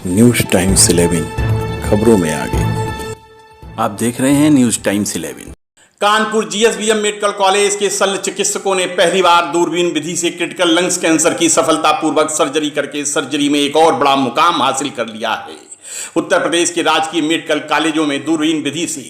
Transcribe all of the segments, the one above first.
News times 11 खबरों में आगे। आप देख रहे हैं news times 11। Kanpur GSVM medical college के शल्य चिकित्सकों ने पहली बार दूरबीन विधि से क्रिटिकल लंग्स कैंसर की सफलतापूर्वक सर्जरी करके सर्जरी में एक और बड़ा मुकाम हासिल कर लिया है। उत्तर प्रदेश के राजकीय मेडिकल कॉलेजों में दूरबीन विधि से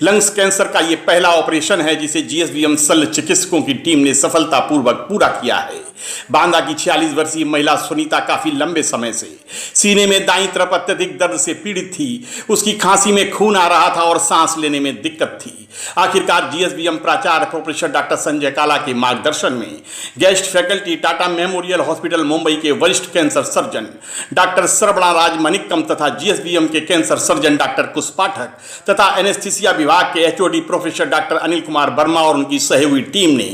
लंग्स कैंसर का यह पहला ऑपरेशन है जिसे जीएसवीएम शल्य चिकित्सकों की टीम ने सफलतापूर्वक पूरा किया है। बांदा की 46 वर्षीय महिला सुनीता काफी लंबे समय से सीने में दाईं तरफ अत्यधिक दर्द से पीड़ित थी। उसकी खांसी में खून आ रहा था और सांस लेने में दिक्कत थी। आखिरकार जीएसवीएम प्राचार्य प्रोफेसर डॉक्टर संजय काला के मार्गदर्शन में guest faculty Tata memorial hospital Mumbai के वरिष्ठ कैंसर सर्जन डॉक्टर सरबड़ा राज मनिक्कम तथा जीएसवीएम के कैंसर सर्जन डॉक्टर कुश पाठक तथा एनेस्थीसिया विभाग के HOD professor doctor Anil Kumar Verma और उनकी सहयोगी टीम ने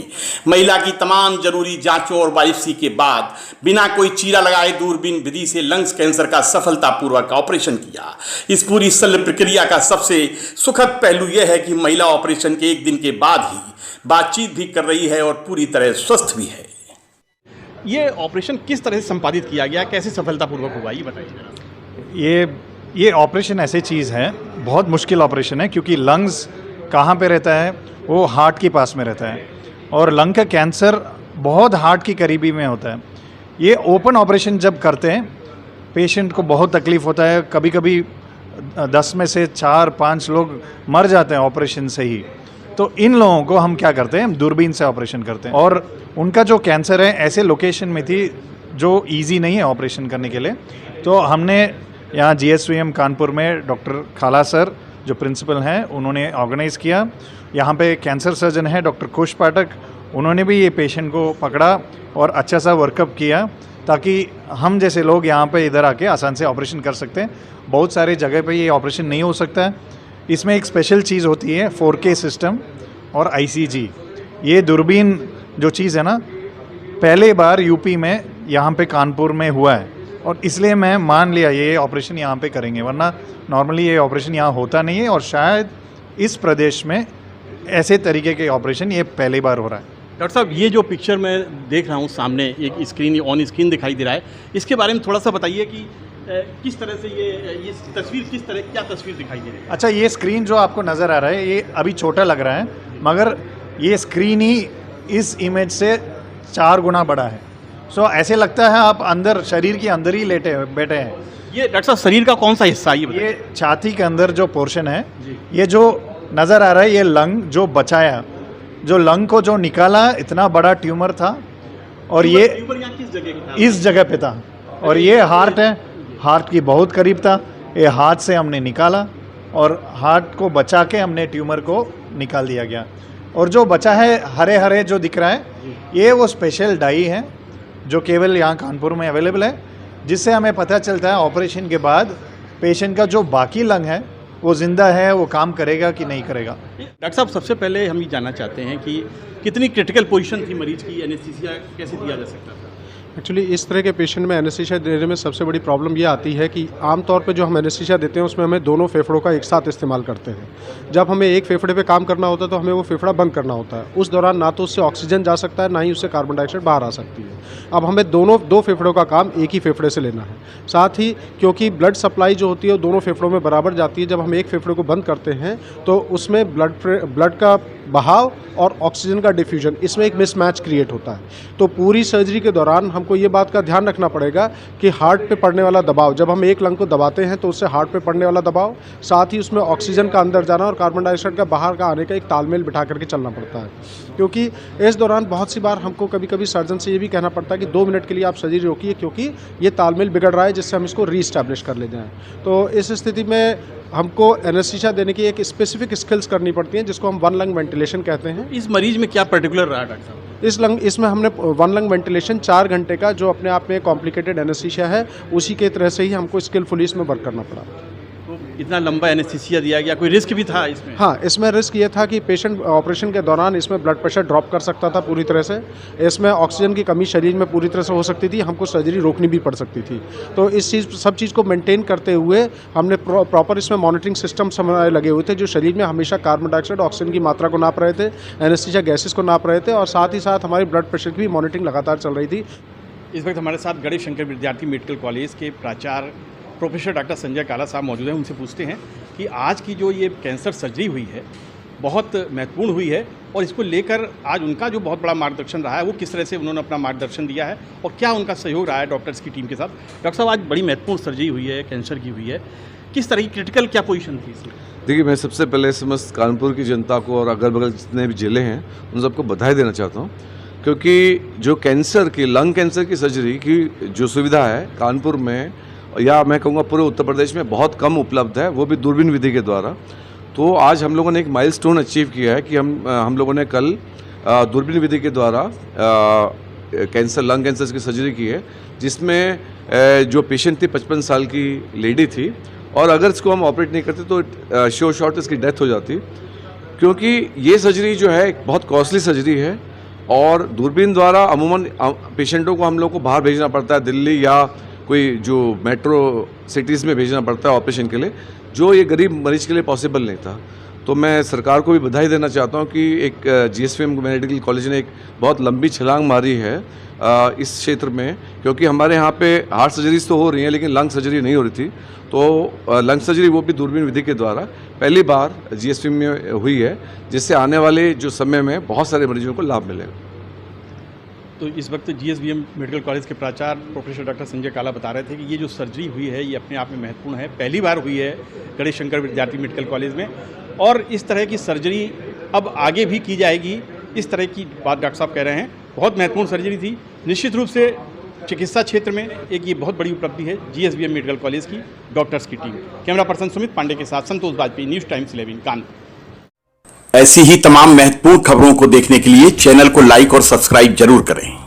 महिला की तमाम जरूरी जांचों और बायोप्सी के बाद बिना कोई चीरा लगाए दूरबीन विधि से लंग्स कैंसर का सफलतापूर्वक ऑपरेशन किया। इस पूरी शल्य प्रक्रिया का सबसे सुखद पहलू यह है कि महिला ऑपरेशन के एक दिन के बाद ही बातचीत भी कर रही है और पूरी तरह स्वस्थ भी है। ये ऑपरेशन किस तरह से संपादित किया गया, कैसे सफलतापूर्वक हुआ, ये बताइए। ये ऑपरेशन ऐसी चीज़ है, बहुत मुश्किल ऑपरेशन है क्योंकि लंग्स कहाँ पे रहता है, वो हार्ट के पास में रहता है और लंग का कैंसर बहुत हार्ट की करीबी में होता है। ये ओपन ऑपरेशन जब करते हैं पेशेंट को बहुत तकलीफ़ होता है, कभी कभी 10 में से 4-5 लोग मर जाते हैं ऑपरेशन से ही। तो इन लोगों को हम क्या करते हैं, दूरबीन से ऑपरेशन करते हैं और उनका जो कैंसर है ऐसे लोकेशन में थी जो इजी नहीं है ऑपरेशन करने के लिए। तो हमने यहाँ जीएसवीएम कानपुर में डॉक्टर खाला सर जो प्रिंसिपल हैं उन्होंने ऑर्गेनाइज़ किया। यहाँ पे कैंसर सर्जन है डॉक्टर कुश पाठक, उन्होंने भी ये पेशेंट को पकड़ा और अच्छा सा वर्कअप किया ताकि हम जैसे लोग यहाँ पे इधर आके आसान से ऑपरेशन कर सकते हैं। बहुत सारे जगह पे ये ऑपरेशन नहीं हो सकता है। इसमें एक स्पेशल चीज़ होती है 4K सिस्टम और ICG। ये दूरबीन जो चीज़ है ना, पहले बार यूपी में यहाँ पे कानपुर में हुआ है और इसलिए मैं मान लिया ये ऑपरेशन यहाँ पे करेंगे, वरना नॉर्मली ये ऑपरेशन यहाँ होता नहीं है और शायद इस प्रदेश में ऐसे तरीके के ऑपरेशन ये पहली बार हो रहा है। डॉक्टर साहब, ये जो पिक्चर मैं देख रहा हूँ सामने एक स्क्रीन ऑन स्क्रीन दिखाई दे रहा है, इसके बारे में थोड़ा सा बताइए कि किस तरह से ये तस्वीर किस तरह क्या तस्वीर दिखाई दे रही है। अच्छा, ये स्क्रीन जो आपको नज़र आ रहा है ये अभी छोटा लग रहा है मगर ये स्क्रीन ही इस इमेज से 4 गुना बड़ा है। सो ऐसे लगता है आप अंदर शरीर के अंदर ही बैठे हैं। ये डॉक्टर साहब शरीर का कौन सा हिस्सा है ये छाती के अंदर जो पोर्शन है, ये जो नज़र आ रहा है ये लंग जो बचाया, जो लंग को जो निकाला, इतना बड़ा ट्यूमर था और ये किस जगह इस जगह पे था और ये हार्ट है, हार्ट की बहुत करीब था। ये हार्ट से हमने निकाला और हार्ट को बचा के हमने ट्यूमर को निकाल दिया गया। और जो बचा है हरे हरे जो दिख रहा है ये वो स्पेशल डाई है जो केवल यहाँ कानपुर में अवेलेबल है, जिससे हमें पता चलता है ऑपरेशन के बाद पेशेंट का जो बाकी लंग है वो ज़िंदा है, वो काम करेगा कि नहीं करेगा। डॉक्टर साहब, सबसे पहले हम ये जानना चाहते हैं कि कितनी क्रिटिकल पोजीशन थी मरीज की, एनेस्थीसिया कैसे दिया जा सकता था। एक्चुअली इस तरह के पेशेंट में एनेस्थीसिया देने में सबसे बड़ी प्रॉब्लम ये आती है कि आमतौर पे जो हम एनेस्थीसिया देते हैं उसमें हमें दोनों फेफड़ों का एक साथ इस्तेमाल करते हैं। जब हमें एक फेफड़े पे काम करना होता है तो हमें वो फेफड़ा बंद करना होता है। उस दौरान ना तो उससे ऑक्सीजन जा सकता है, ना ही उससे कार्बन डाइऑक्साइड बाहर आ सकती है। अब हमें दो फेफड़ों का काम एक ही फेफड़े से लेना है। साथ ही क्योंकि ब्लड सप्लाई जो होती है वो दोनों फेफड़ों में बराबर जाती है, जब हम एक फेफड़े को बंद करते हैं तो उसमें ब्लड का बहाव और ऑक्सीजन का डिफ्यूजन, इसमें एक मिसमैच क्रिएट होता है। तो पूरी सर्जरी के दौरान हमको ये बात का ध्यान रखना पड़ेगा कि हार्ट पे पड़ने वाला दबाव, जब हम एक लंग को दबाते हैं तो उससे हार्ट पे पड़ने वाला दबाव, साथ ही उसमें ऑक्सीजन का अंदर जाना और कार्बन डाइऑक्साइड का बाहर का आने का एक तालमेल बिठा करके चलना पड़ता है। क्योंकि इस दौरान बहुत सी बार हमको कभी कभी सर्जन से ये भी कहना पड़ता है कि 2 मिनट के लिए आप सर्जरी रोकिए क्योंकि ये तालमेल बिगड़ रहा है, जिससे हम इसको रीस्टैब्लिश कर ले जाएँ। तो इस स्थिति में हमको एनेस्थीसिया देने की एक स्पेसिफिक स्किल्स करनी पड़ती हैं जिसको हम 1 लंग वेंटिलेशन कहते हैं। इस मरीज में क्या पर्टिकुलर रहा डॉक्टर साहब? इसमें हमने 1 लंग वेंटिलेशन 4 घंटे का जो अपने आप में कॉम्प्लिकेटेड एनेस्थीसिया है उसी के तरह से ही हमको स्किलफुली इसमें वर्क करना पड़ा। तो इतना लंबा एनेस्थीसिया दिया गया, कोई रिस्क भी था इसमें? हाँ, इसमें रिस्क ये था कि पेशेंट ऑपरेशन के दौरान इसमें ब्लड प्रेशर ड्रॉप कर सकता था पूरी तरह से, इसमें ऑक्सीजन की कमी शरीर में पूरी तरह से हो सकती थी, हमको सर्जरी रोकनी भी पड़ सकती थी। तो इस सब चीज़ को मेंटेन करते हुए हमने प्रॉपर इसमें मॉनिटरिंग सिस्टम लगे हुए थे जो शरीर में हमेशा कार्बन डाइऑक्साइड ऑक्सीजन की मात्रा को नाप रहे थे, एनेस्थीसिया गैसेस को नाप रहे थे और साथ ही साथ हमारी ब्लड प्रेशर की भी मॉनिटरिंग लगातार चल रही थी। इस वक्त हमारे साथ गणेश शंकर विद्यार्थी मेडिकल कॉलेज के प्राचार्य प्रोफेसर डॉक्टर संजय काला साहब मौजूद हैं, उनसे पूछते हैं कि आज की जो ये कैंसर सर्जरी हुई है बहुत महत्वपूर्ण हुई है और इसको लेकर आज उनका जो बहुत बड़ा मार्गदर्शन रहा है वो किस तरह से उन्होंने अपना मार्गदर्शन दिया है और क्या उनका सहयोग रहा है डॉक्टर्स की टीम के साथ। डॉक्टर साहब, आज बड़ी महत्वपूर्ण सर्जरी हुई है, कैंसर की हुई है, किस तरह की क्रिटिकल क्या पोजीशन थी इसमें? देखिए, मैं सबसे पहले समस्त कानपुर की जनता को और अगल बगल जितने भी ज़िले हैं उन सबको बधाई देना चाहता हूँ, क्योंकि जो कैंसर की लंग कैंसर की सर्जरी की जो सुविधा है कानपुर में या मैं कहूँगा पूरे उत्तर प्रदेश में बहुत कम उपलब्ध है, वो भी दूरबीन विधि के द्वारा। तो आज हम लोगों ने एक माइलस्टोन अचीव किया है कि हम लोगों ने कल दूरबीन विधि के द्वारा कैंसर लंग कैंसर की सर्जरी की है, जिसमें जो पेशेंट थी 55 साल की लेडी थी और अगर इसको हम ऑपरेट नहीं करते तो शो शॉर्ट इसकी डेथ हो जाती, क्योंकि ये सर्जरी जो है एक बहुत कॉस्टली सर्जरी है और दूरबीन द्वारा अमूमन पेशेंटों को हम लोग को बाहर भेजना पड़ता है, दिल्ली या कोई जो मेट्रो सिटीज़ में भेजना पड़ता है ऑपरेशन के लिए, जो ये गरीब मरीज के लिए पॉसिबल नहीं था। तो मैं सरकार को भी बधाई देना चाहता हूँ कि एक GSVM मेडिकल कॉलेज ने एक बहुत लंबी छलांग मारी है इस क्षेत्र में, क्योंकि हमारे यहाँ पे हार्ट सर्जरीज तो हो रही हैं लेकिन लंग सर्जरी नहीं हो रही थी। तो लंग सर्जरी वो भी दूरबीन विधि के द्वारा पहली बार GSVM में हुई है, जिससे आने वाले जो समय में बहुत सारे मरीजों को लाभ मिलेगा। तो इस वक्त GSVM मेडिकल कॉलेज के प्राचार्य प्रोफेसर डॉक्टर संजय काला बता रहे थे कि ये जो सर्जरी हुई है ये अपने आप में महत्वपूर्ण है, पहली बार हुई है गणेश शंकर विद्यार्थी मेडिकल कॉलेज में और इस तरह की सर्जरी अब आगे भी की जाएगी, इस तरह की बात डॉक्टर साहब कह रहे हैं। बहुत महत्वपूर्ण सर्जरी थी, निश्चित रूप से चिकित्सा क्षेत्र में एक ये बहुत बड़ी उपलब्धि है GSVM मेडिकल कॉलेज की डॉक्टर्स की team. Camera person Sumit Pande के साथ संतोष बाजपेयी, न्यूज़ टाइम्स 11 कानपुर। ऐसी ही तमाम महत्वपूर्ण खबरों को देखने के लिए चैनल को लाइक और सब्सक्राइब जरूर करें।